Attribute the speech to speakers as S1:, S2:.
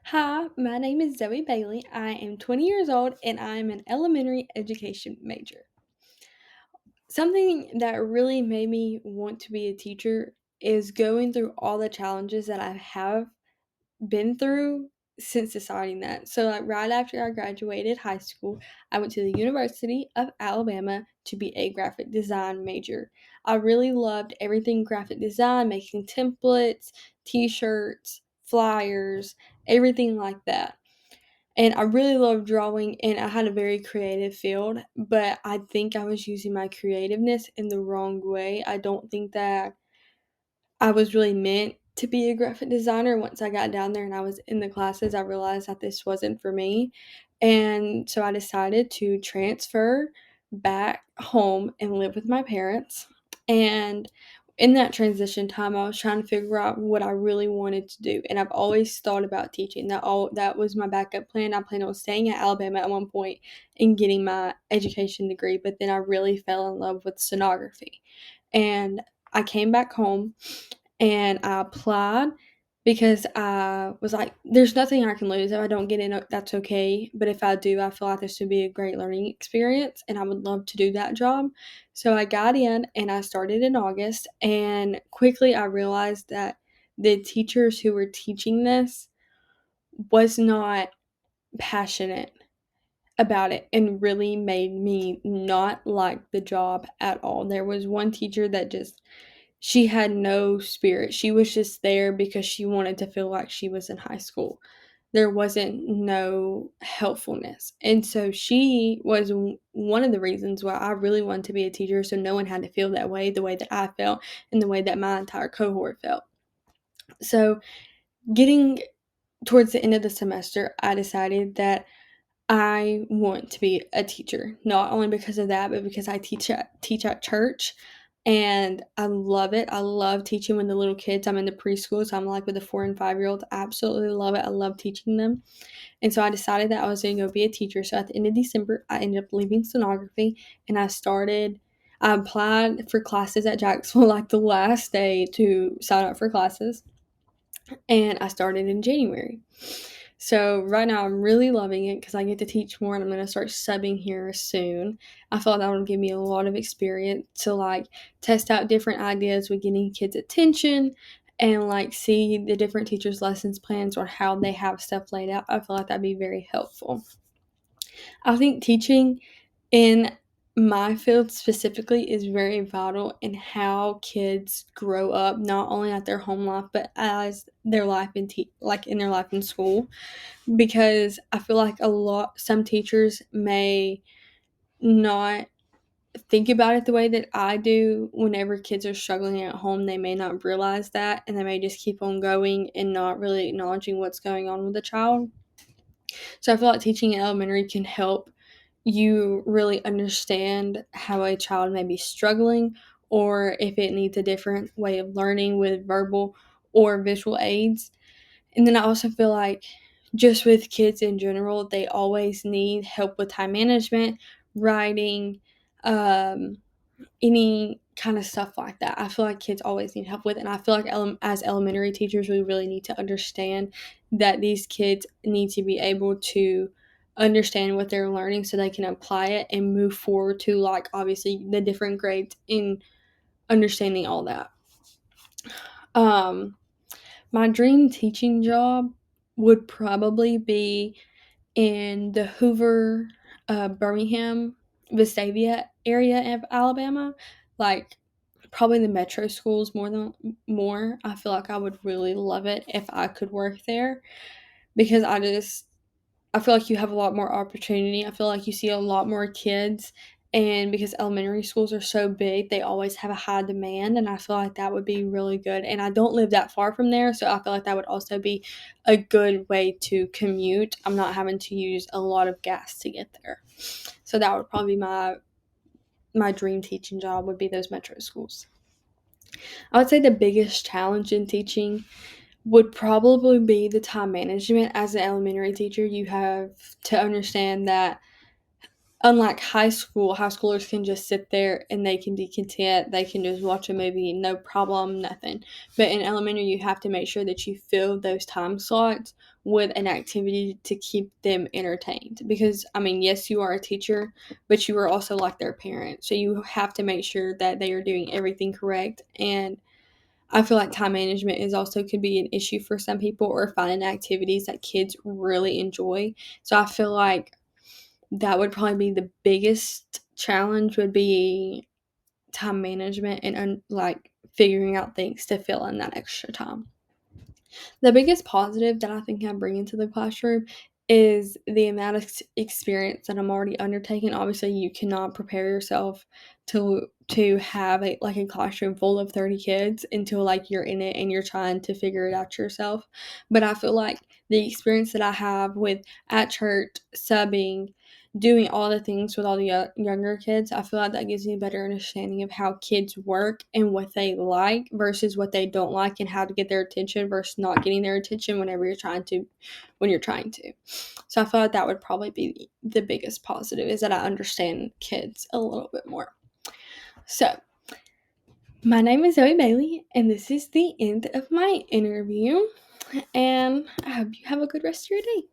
S1: Hi, my name is Zoe Bailey. I am 20 years old and I am an elementary education major. Something that really made me want to be a teacher is going through all the challenges that I have been through since deciding that. So, like, right after I graduated high school, I went to the University of Alabama to be a graphic design major. I really loved everything graphic design, making templates, t shirts, flyers, everything like that. And I really love drawing, and I had a very creative field, but I think I was using my creativeness in the wrong way. I don't think that I was really meant to be a graphic designer. Once I got down there and I was in the classes, I realized that this wasn't for me. And so I decided to transfer back home and live with my parents. And in that transition time, I was trying to figure out what I really wanted to do. And I've always thought about teaching. That was my backup plan. I planned on staying at Alabama at one point and getting my education degree, but then I really fell in love with sonography. And I came back home and I applied because I was like, there's nothing I can lose. If I don't get in, that's okay. But if I do, I feel like this would be a great learning experience and I would love to do that job. So I got in and I started in August. And quickly I realized that the teachers who were teaching this was not passionate about it and really made me not like the job at all. There was one teacher that just she had no spirit. She was just there because she wanted to feel like she was in high school. There wasn't no helpfulness. And so she was one of the reasons why I really wanted to be a teacher so no one had to feel that way, the way that I felt and the way that my entire cohort felt. So, getting towards the end of the semester, I decided that I want to be a teacher, not only because of that, but because I teach at church, and I love it. I love teaching with the little kids. I'm in the preschool, so I'm like with the 4 and 5 year olds. I absolutely love it. I love teaching them, and so I decided that I was going to go be a teacher. So at the end of December, I ended up leaving sonography, and I applied for classes at Jacksonville like the last day to sign up for classes, and I started in January. So right now I'm really loving it because I get to teach more and I'm going to start subbing here soon. I feel like that would give me a lot of experience to like test out different ideas with getting kids' attention and like see the different teachers' lessons plans or how they have stuff laid out. I feel like that'd be very helpful. I think teaching in my field specifically is very vital in how kids grow up, not only at their home life, but as their life like in their life in school. Because I feel like some teachers may not think about it the way that I do. Whenever kids are struggling at home, they may not realize that, and they may just keep on going and not really acknowledging what's going on with the child. So I feel like teaching in elementary can help you really understand how a child may be struggling or if it needs a different way of learning with verbal or visual aids. And then I also feel like just with kids in general, they always need help with time management, writing, um, any kind of stuff like that. I feel like kids always need help with, and I feel like as elementary teachers, we really need to understand that these kids need to be able to understand what they're learning so they can apply it and move forward to like obviously the different grades in understanding all that. Um, my dream teaching job would probably be in the Hoover, Birmingham, Vestavia area of Alabama, like probably the metro schools more. I feel like I would really love it if I could work there because I feel like you have a lot more opportunity. I feel like you see a lot more kids. And because elementary schools are so big, they always have a high demand. And I feel like that would be really good. And I don't live that far from there. So I feel like that would also be a good way to commute. I'm not having to use a lot of gas to get there. So that would probably be my dream teaching job would be those metro schools. I would say the biggest challenge in teaching would probably be the time management. As an elementary teacher, you have to understand that unlike high schoolers can just sit there and they can be content. They can just watch a movie, no problem, nothing. But in elementary, you have to make sure that you fill those time slots with an activity to keep them entertained. Because, I mean, yes, you are a teacher, but you are also like their parent. So you have to make sure that they are doing everything correct. And I feel like time management is also could be an issue for some people, or finding activities that kids really enjoy. So I feel like that would probably be the biggest challenge, would be time management and like figuring out things to fill in that extra time. The biggest positive that I think I bring into the classroom is the amount of experience that I'm already undertaking. Obviously, you cannot prepare yourself to have a classroom full of 30 kids until like you're in it and you're trying to figure it out yourself. But I feel like the experience that I have with at church, subbing, doing all the things with all the younger kids, I feel like that gives me a better understanding of how kids work and what they like versus what they don't like, and how to get their attention versus not getting their attention when you're trying to. So I feel like that would probably be the biggest positive, is that I understand kids a little bit more. So my name is Zoe Bailey, and this is the end of my interview, and I hope you have a good rest of your day.